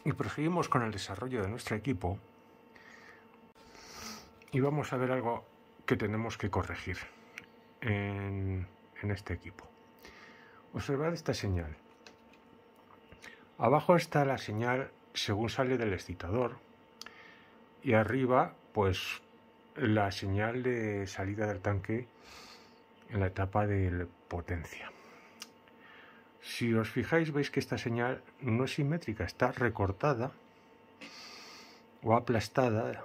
Y proseguimos con el desarrollo de nuestro equipo y vamos a ver algo que tenemos que corregir en este equipo. Observad esta señal. Abajo está la señal según sale del excitador y arriba pues la señal de salida del tanque en la etapa de potencia. Si os fijáis, veis que esta señal no es simétrica, está recortada o aplastada.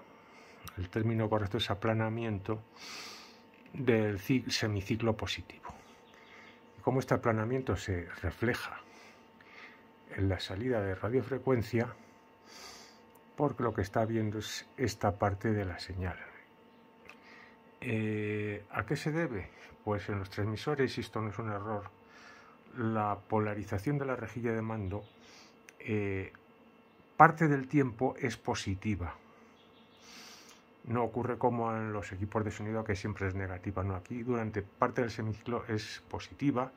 El término correcto es aplanamiento del semiciclo positivo. Como este aplanamiento se refleja en la salida de radiofrecuencia, porque lo que está viendo es esta parte de la señal. ¿A qué se debe? Pues en los transmisores, y esto no es un error, la polarización de la rejilla de mando parte del tiempo es positiva. No ocurre como en los equipos de sonido, que siempre es negativa. No, aquí durante parte del semiciclo es positiva,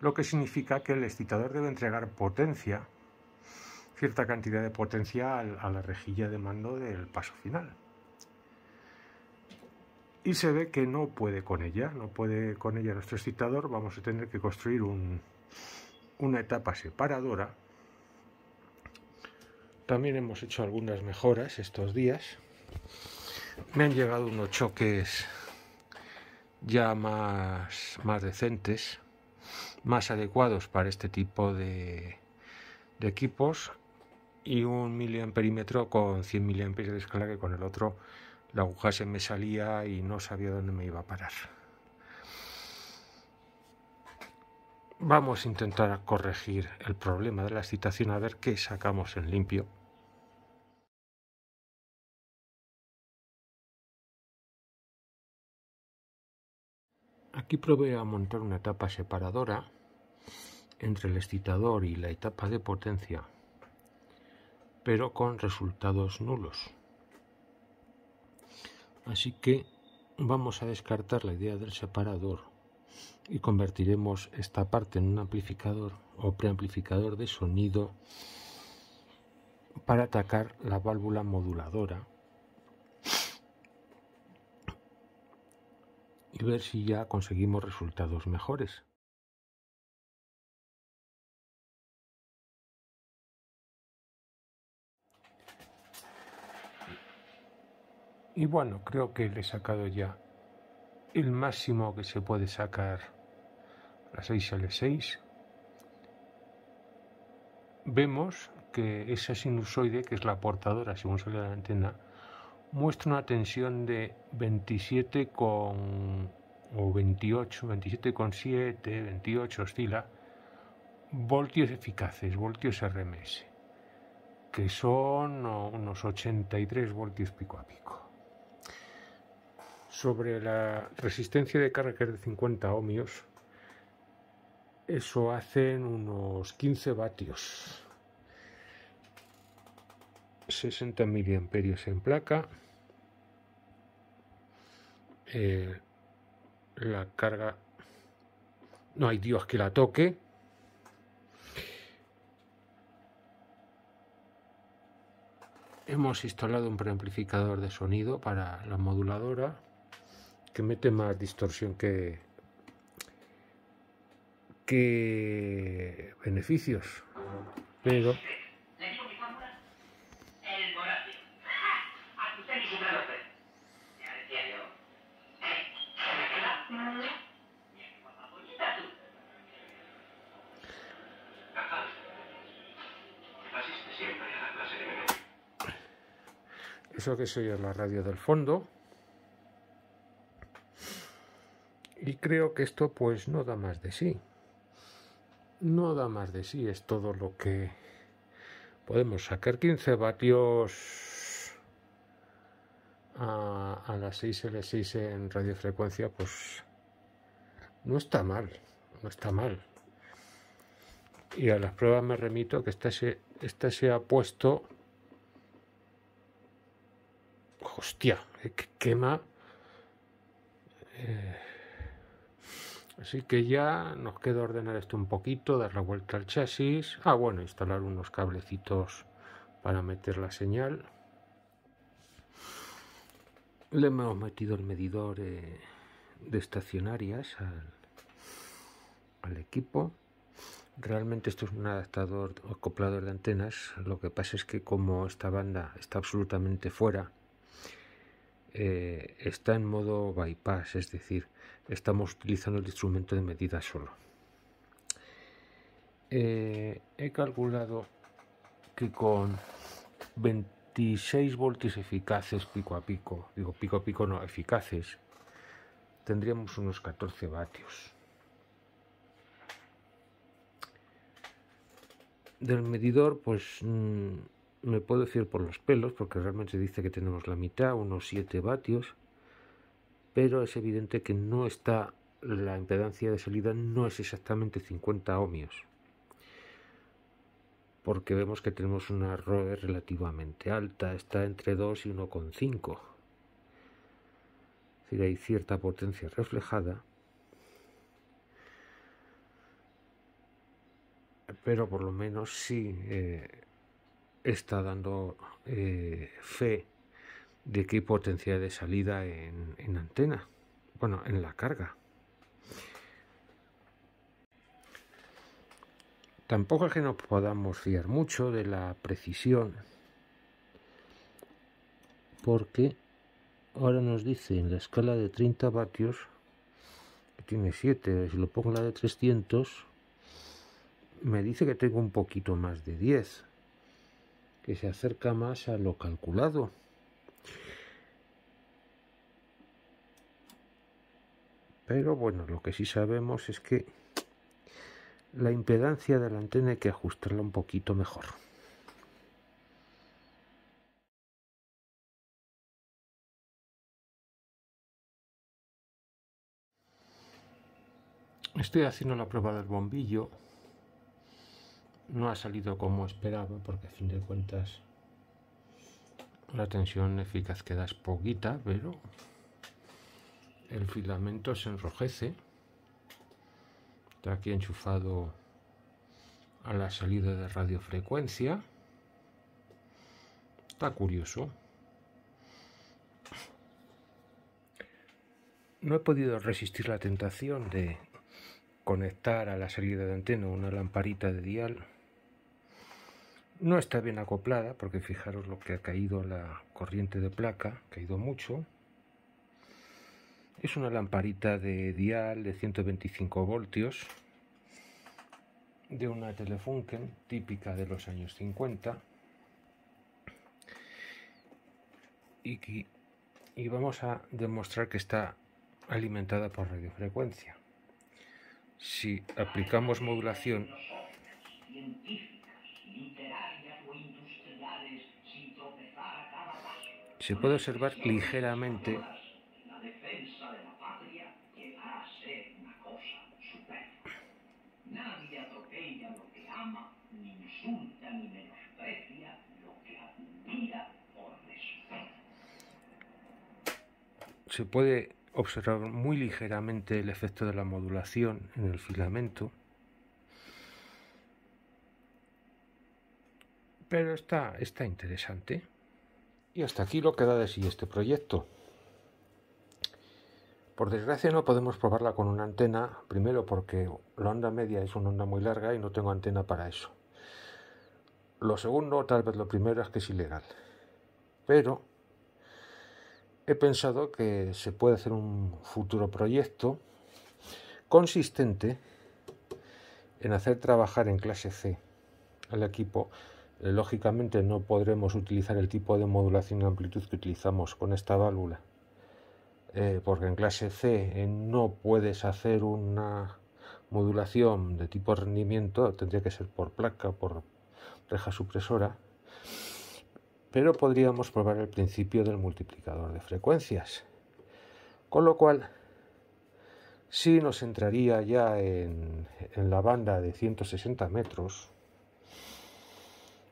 lo que significa que el excitador debe entregar potencia, cierta cantidad de potencia a la rejilla de mando del paso final. Y se ve que no puede con ella, nuestro excitador. Vamos a tener que construir una etapa separadora. También hemos hecho algunas mejoras estos días. Me han llegado unos choques ya más decentes, más adecuados para este tipo de equipos, y un miliamperímetro con 100 miliamperios de escala, que con el otro la aguja se me salía y no sabía dónde me iba a parar. Vamos a intentar corregir el problema de la excitación, a ver qué sacamos en limpio. Aquí probé a montar una etapa separadora entre el excitador y la etapa de potencia, pero con resultados nulos. Así que vamos a descartar la idea del separador y convertiremos esta parte en un amplificador o preamplificador de sonido para atacar la válvula moduladora y ver si ya conseguimos resultados mejores. Y bueno, creo que le he sacado ya el máximo que se puede sacar a 6L6. Vemos que esa sinusoide, que es la portadora según sale de la antena, muestra una tensión de 27 o 28, 27,7, 28, oscila, voltios eficaces, voltios RMS, que son unos 83 voltios pico a pico. Sobre la resistencia de carga, que es de 50 ohmios, eso hacen unos 15 vatios. 60 miliamperios en placa. La carga, no hay Dios que la toque. Hemos instalado un preamplificador de sonido para la moduladora, que mete más distorsión que beneficios, pero eso que se oye es la radio del fondo. Y creo que esto pues no da más de sí. No da más de sí, es todo lo que podemos sacar. 15 vatios a las 6L6 en radiofrecuencia, pues no está mal, no está mal. Y a las pruebas me remito, que esta se ha puesto, hostia, que quema. Así que ya nos queda ordenar esto un poquito, dar la vuelta al chasis. Bueno, instalar unos cablecitos para meter la señal. Le hemos metido el medidor de estacionarias al equipo. Realmente esto es un adaptador acoplador de antenas. Lo que pasa es que como esta banda está absolutamente fuera, está en modo bypass, es decir, estamos utilizando el instrumento de medida solo. He calculado que con 26 voltios eficaces pico a pico, digo pico a pico no, eficaces, tendríamos unos 14 vatios. Del medidor, pues me puedo decir por los pelos, porque realmente dice que tenemos la mitad, unos 7 vatios, pero es evidente que no está, la impedancia de salida no es exactamente 50 ohmios, porque vemos que tenemos una ROE relativamente alta, está entre 2 y 1,5. Es decir, hay cierta potencia reflejada, pero por lo menos sí está dando fe de que hay potencia de salida en antena, bueno, en la carga. Tampoco es que nos podamos fiar mucho de la precisión, porque ahora nos dice en la escala de 30 vatios que tiene 7, si lo pongo en la de 300 me dice que tengo un poquito más de 10, que se acerca más a lo calculado. Pero bueno, lo que sí sabemos es que la impedancia de la antena hay que ajustarla un poquito mejor. Estoy haciendo la prueba del bombillo. No ha salido como esperaba, porque a fin de cuentas la tensión eficaz que da es poquita, pero el filamento se enrojece. Está aquí enchufado a la salida de radiofrecuencia. Está curioso. No he podido resistir la tentación de conectar a la salida de antena una lamparita de dial. No está bien acoplada, porque fijaros lo que ha caído la corriente de placa, ha caído mucho. Es una lamparita de dial de 125 voltios, de una Telefunken típica de los años 50. Y vamos a demostrar que está alimentada por radiofrecuencia. Si aplicamos modulación, se puede observar ligeramente nadie atropella lo que ama, ni insulta ni menosprecia lo que admira o respeta. Se puede observar muy ligeramente el efecto de la modulación en el filamento, pero está interesante. Y hasta aquí lo que da de sí este proyecto. Por desgracia no podemos probarla con una antena, primero porque la onda media es una onda muy larga y no tengo antena para eso. Lo segundo, tal vez lo primero, es que es ilegal. Pero he pensado que se puede hacer un futuro proyecto consistente en hacer trabajar en clase C al equipo. Lógicamente no podremos utilizar el tipo de modulación de amplitud que utilizamos con esta válvula, porque en clase C no puedes hacer una modulación de tipo rendimiento, tendría que ser por placa, por reja supresora, pero podríamos probar el principio del multiplicador de frecuencias, con lo cual sí nos entraría ya en la banda de 160 metros,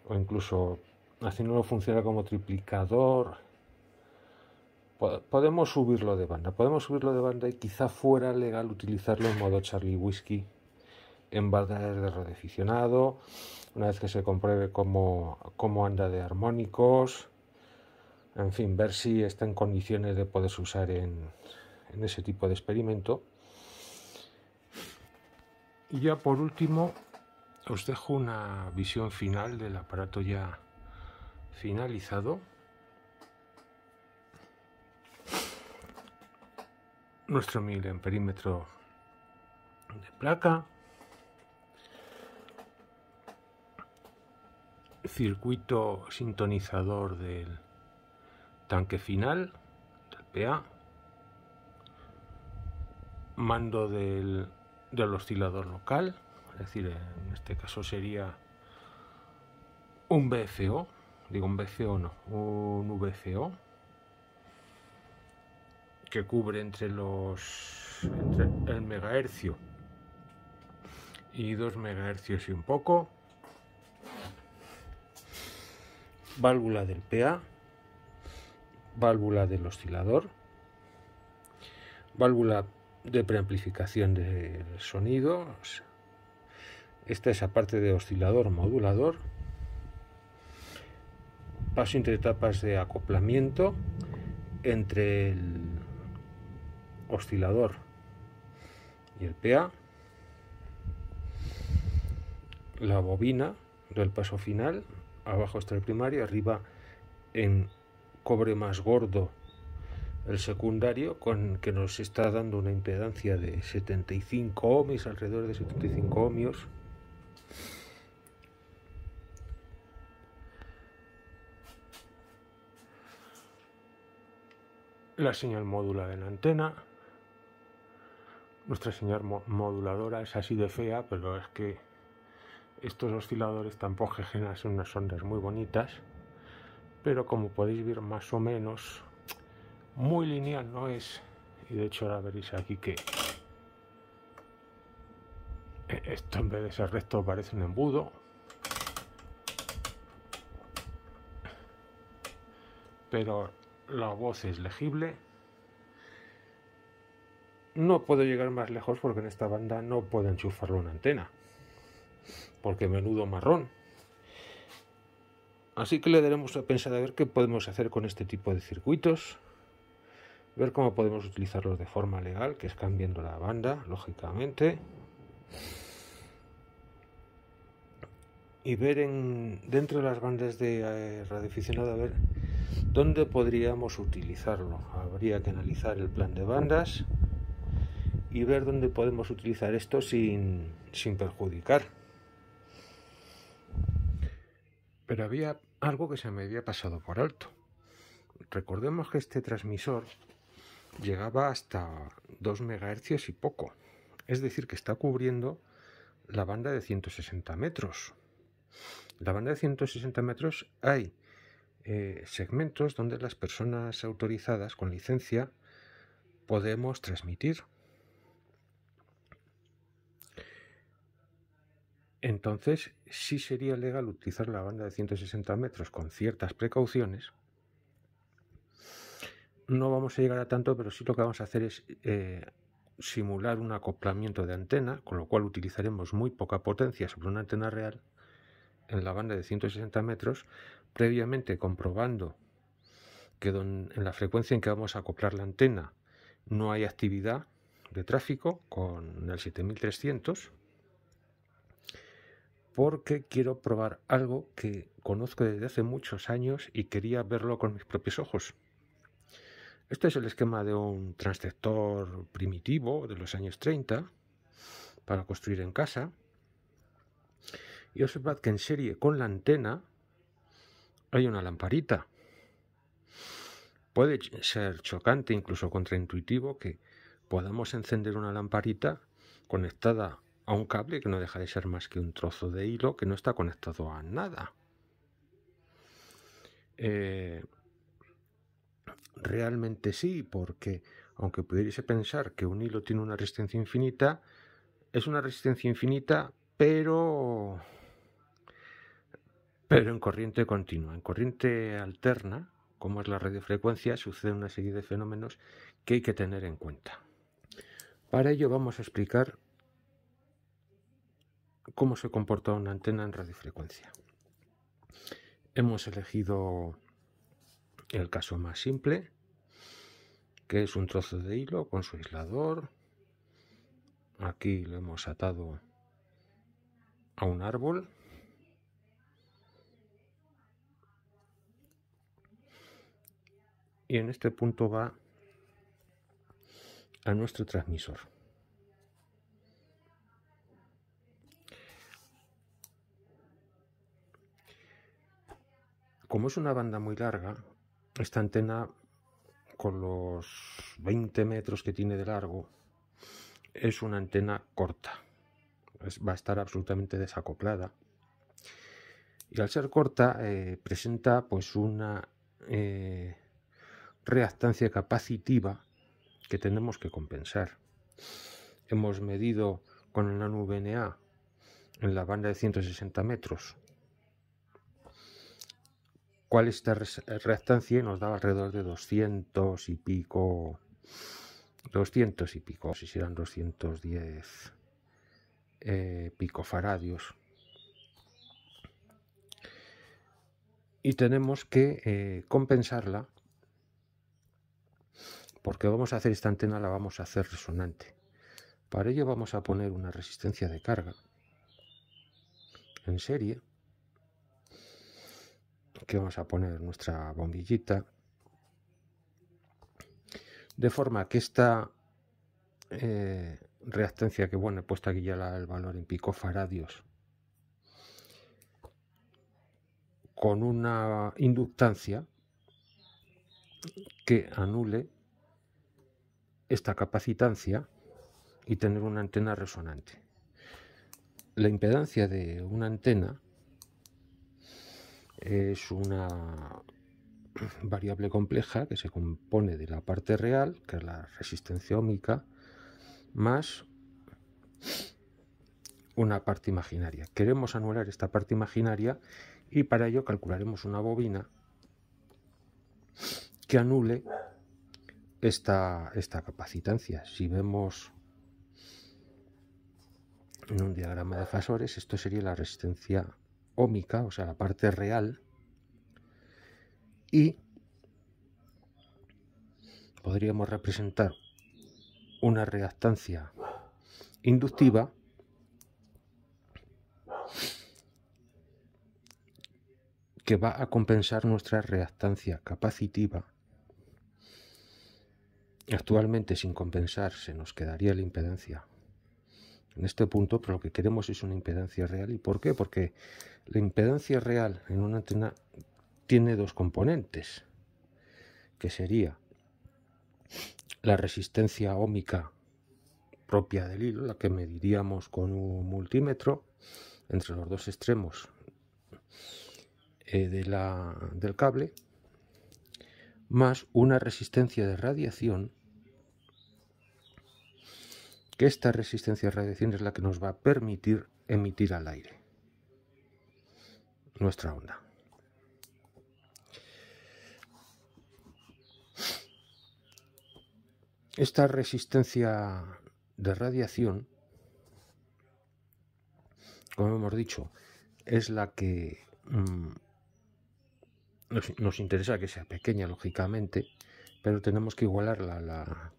o incluso haciéndolo funcionar como triplicador. Podemos subirlo de banda y quizá fuera legal utilizarlo en modo Charlie Whiskey en bandas de radioaficionado, una vez que se compruebe cómo anda de armónicos, en fin, ver si está en condiciones de poderse usar en ese tipo de experimento. Y ya por último os dejo una visión final del aparato ya finalizado. Nuestro miliamperímetro de placa, circuito sintonizador del tanque final, del PA, mando del oscilador local, es decir, en este caso sería un VFO, un VCO, que cubre entre el megahercio y 2 megahercios y un poco, válvula del PA, válvula del oscilador, válvula de preamplificación del sonido, esta es aparte de oscilador modulador, paso entre etapas de acoplamiento entre el oscilador y el PA, la bobina del paso final, abajo está el primario, arriba en cobre más gordo el secundario, con que nos está dando una impedancia de 75 ohmios, alrededor de 75 ohmios. La señal módula de la antena. Nuestra señal moduladora es así de fea, pero es que estos osciladores tampoco generan unas ondas muy bonitas, pero como podéis ver más o menos muy lineal no es, y de hecho ahora veréis aquí que esto en vez de ser recto parece un embudo, pero la voz es legible. No puedo llegar más lejos porque en esta banda no puedo enchufarlo a una antena, porque menudo marrón. Así que le daremos a pensar a ver qué podemos hacer con este tipo de circuitos, ver cómo podemos utilizarlos de forma legal, que es cambiando la banda, lógicamente, y ver dentro de las bandas de radioaficionado a ver dónde podríamos utilizarlo. Habría que analizar el plan de bandas y ver dónde podemos utilizar esto sin perjudicar. Pero había algo que se me había pasado por alto. Recordemos que este transmisor llegaba hasta 2 MHz y poco. Es decir, que está cubriendo la banda de 160 metros. La banda de 160 metros hay segmentos donde las personas autorizadas con licencia podemos transmitir. Entonces, sí sería legal utilizar la banda de 160 metros con ciertas precauciones. No vamos a llegar a tanto, pero sí lo que vamos a hacer es simular un acoplamiento de antena, con lo cual utilizaremos muy poca potencia sobre una antena real en la banda de 160 metros, previamente comprobando que en la frecuencia en que vamos a acoplar la antena no hay actividad de tráfico con el 7300, porque quiero probar algo que conozco desde hace muchos años y quería verlo con mis propios ojos. Este es el esquema de un transceptor primitivo de los años 30 para construir en casa. Y observad que en serie con la antena hay una lamparita. Puede ser chocante, incluso contraintuitivo, que podamos encender una lamparita conectada a un cable que no deja de ser más que un trozo de hilo que no está conectado a nada. Realmente sí, porque aunque pudiese pensar que un hilo tiene una resistencia infinita, es una resistencia infinita, pero en corriente continua. En corriente alterna, como es la radiofrecuencia, sucede una serie de fenómenos que hay que tener en cuenta. Para ello vamos a explicar cómo se comporta una antena en radiofrecuencia. Hemos elegido el caso más simple, que es un trozo de hilo con su aislador. Aquí lo hemos atado a un árbol. Y en este punto va a nuestro transmisor. Como es una banda muy larga, esta antena, con los 20 metros que tiene de largo, es una antena corta. Va a estar absolutamente desacoplada. Y al ser corta, presenta pues una reactancia capacitiva que tenemos que compensar. Hemos medido con el nano VNA en la banda de 160 metros cuál esta reactancia, y nos daba alrededor de 200 y pico, si serán 210 picofaradios. Y tenemos que compensarla, porque vamos a hacer esta antena, la vamos a hacer resonante. Para ello vamos a poner una resistencia de carga en serie, que vamos a poner nuestra bombillita, de forma que esta reactancia, que bueno, he puesto aquí ya el valor en picofaradios, con una inductancia que anule esta capacitancia y tener una antena resonante. La impedancia de una antena es una variable compleja que se compone de la parte real, que es la resistencia óhmica, más una parte imaginaria. Queremos anular esta parte imaginaria y para ello calcularemos una bobina que anule esta capacitancia. Si vemos en un diagrama de fasores, esto sería la resistencia óhmica, o sea, la parte real, y podríamos representar una reactancia inductiva que va a compensar nuestra reactancia capacitiva. Actualmente, sin compensar, se nos quedaría la impedancia en este punto, pero lo que queremos es una impedancia real. ¿Y por qué? Porque la impedancia real en una antena tiene dos componentes, que sería la resistencia óhmica propia del hilo, la que mediríamos con un multímetro entre los dos extremos del cable, más una resistencia de radiación, que esta resistencia de radiación es la que nos va a permitir emitir al aire nuestra onda. Esta resistencia de radiación, como hemos dicho, es la que nos interesa que sea pequeña, lógicamente, pero tenemos que igualarla a la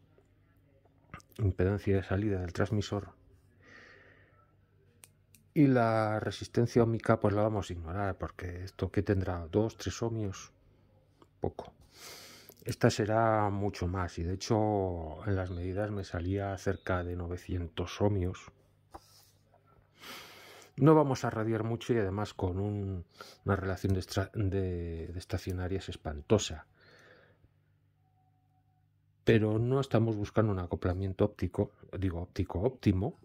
impedancia de salida del transmisor, y la resistencia óhmica pues la vamos a ignorar, porque esto que tendrá 2-3 ohmios, poco. Esta será mucho más, y de hecho en las medidas me salía cerca de 900 ohmios. No vamos a radiar mucho, y además con una relación de estacionarias espantosa. Pero no estamos buscando un acoplamiento óptico óptimo.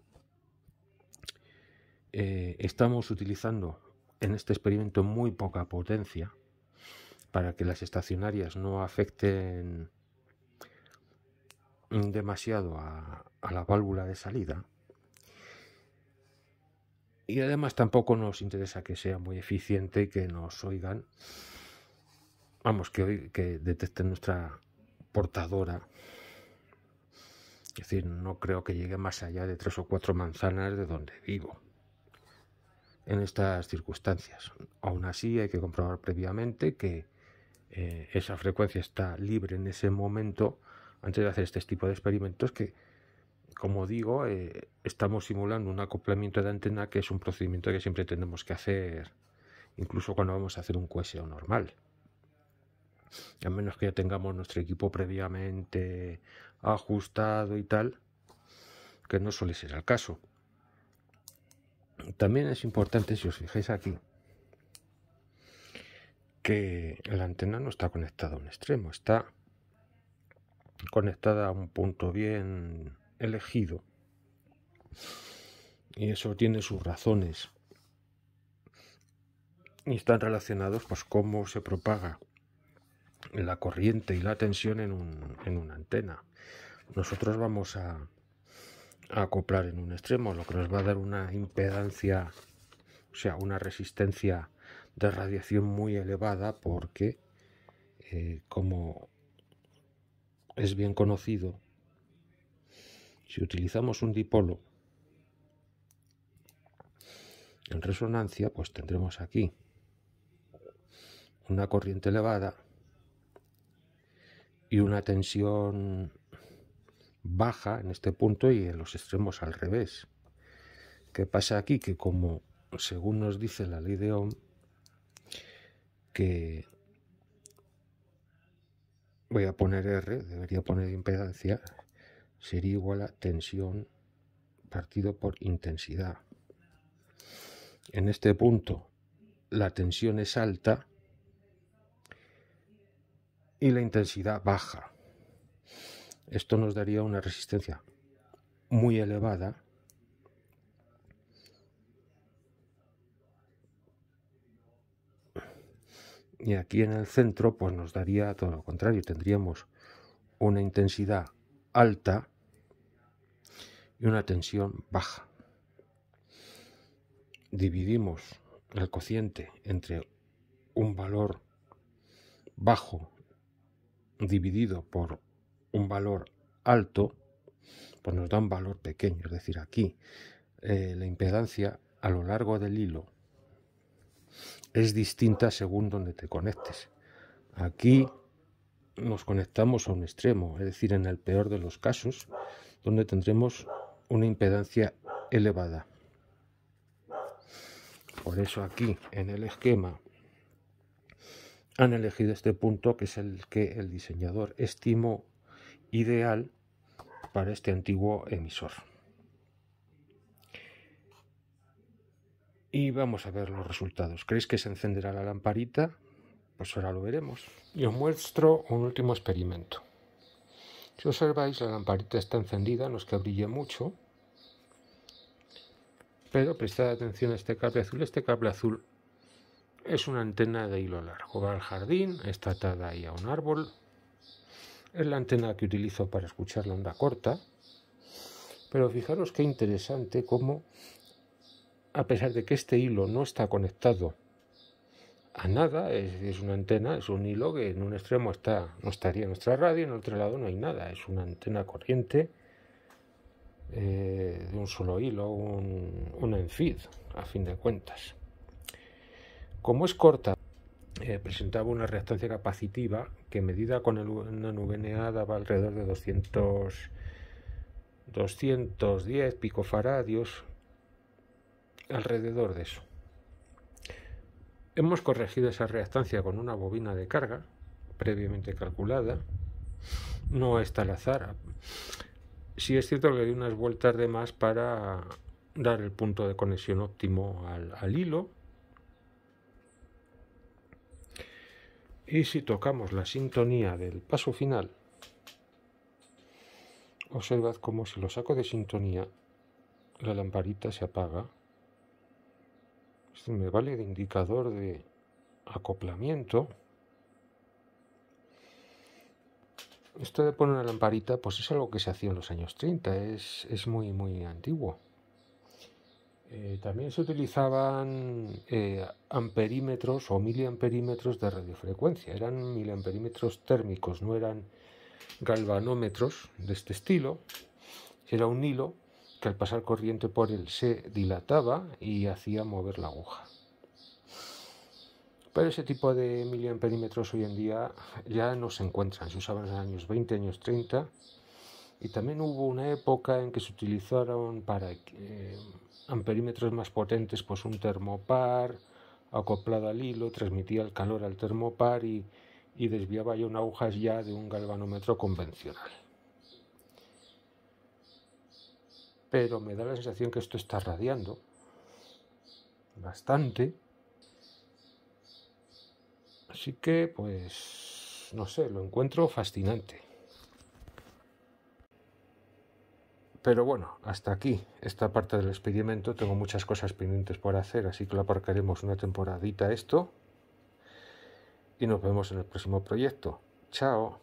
Estamos utilizando en este experimento muy poca potencia para que las estacionarias no afecten demasiado a la válvula de salida. Y además tampoco nos interesa que sea muy eficiente y que nos oigan, que detecten nuestra portadora. Es decir, no creo que llegue más allá de 3 o 4 manzanas de donde vivo. en estas circunstancias. Aún así hay que comprobar previamente que esa frecuencia está libre en ese momento antes de hacer este tipo de experimentos que, como digo, estamos simulando un acoplamiento de antena, que es un procedimiento que siempre tenemos que hacer incluso cuando vamos a hacer un QSO normal. A menos que ya tengamos nuestro equipo previamente ajustado y tal, que no suele ser el caso. También es importante, si os fijáis aquí, que la antena no está conectada a un extremo, está conectada a un punto bien elegido, y eso tiene sus razones y están relacionados pues cómo se propaga la corriente y la tensión en una antena. Nosotros vamos a acoplar en un extremo, lo que nos va a dar una impedancia, o sea, una resistencia de radiación muy elevada, porque como es bien conocido, si utilizamos un dipolo en resonancia, pues tendremos aquí una corriente elevada y una tensión baja en este punto, y en los extremos al revés. ¿Qué pasa aquí? Que como según nos dice la ley de Ohm, que voy a poner R, debería poner impedancia, sería igual a tensión partido por intensidad. En este punto la tensión es alta y la intensidad baja. Esto nos daría una resistencia muy elevada y aquí en el centro pues nos daría todo lo contrario, tendríamos una intensidad alta y una tensión baja. Dividimos el cociente entre un valor bajo dividido por un valor alto, pues nos da un valor pequeño. Es decir, aquí la impedancia a lo largo del hilo es distinta según donde te conectes. Aquí nos conectamos a un extremo, es decir, en el peor de los casos, donde tendremos una impedancia elevada. Por eso aquí en el esquema han elegido este punto, que es el que el diseñador estimó ideal para este antiguo emisor. Y vamos a ver los resultados. ¿Creéis que se encenderá la lamparita? Pues ahora lo veremos. Y os muestro un último experimento. Si observáis, la lamparita está encendida, no es que brille mucho, pero prestad atención a este cable azul. Este cable azul es una antena de hilo largo. Va al jardín, está atada ahí a un árbol. Es la antena que utilizo para escuchar la onda corta. Pero fijaros qué interesante cómo, a pesar de que este hilo no está conectado a nada, es una antena, es un hilo que en un extremo no estaría nuestra radio, en el otro lado no hay nada, es una antena corriente de un solo hilo, una ENFID, a fin de cuentas. Como es corta, presentaba una reactancia capacitiva que, medida con una NVNA, daba alrededor de 210 picofaradios, alrededor de eso. Hemos corregido esa reactancia con una bobina de carga previamente calculada. No está al azar. Sí es cierto que le di unas vueltas de más para dar el punto de conexión óptimo al hilo. Y si tocamos la sintonía del paso final, observad como si lo saco de sintonía, la lamparita se apaga. Esto me vale de indicador de acoplamiento. Esto de poner una lamparita, pues es algo que se hacía en los años 30, es muy, muy antiguo. También se utilizaban amperímetros o miliamperímetros de radiofrecuencia. Eran miliamperímetros térmicos, no eran galvanómetros de este estilo. Era un hilo que al pasar corriente por él se dilataba y hacía mover la aguja. Pero ese tipo de miliamperímetros hoy en día ya no se encuentran, se usaban en los años 20, años 30, y también hubo una época en que se utilizaron para amperímetros más potentes, pues un termopar acoplado al hilo, transmitía el calor al termopar y desviaba ya una aguja ya de un galvanómetro convencional. Pero me da la sensación que esto está radiando bastante. Así que, pues, no sé, lo encuentro fascinante. Pero bueno, hasta aquí esta parte del experimento. Tengo muchas cosas pendientes por hacer, así que lo aparcaremos una temporadita esto. Y nos vemos en el próximo proyecto. Chao.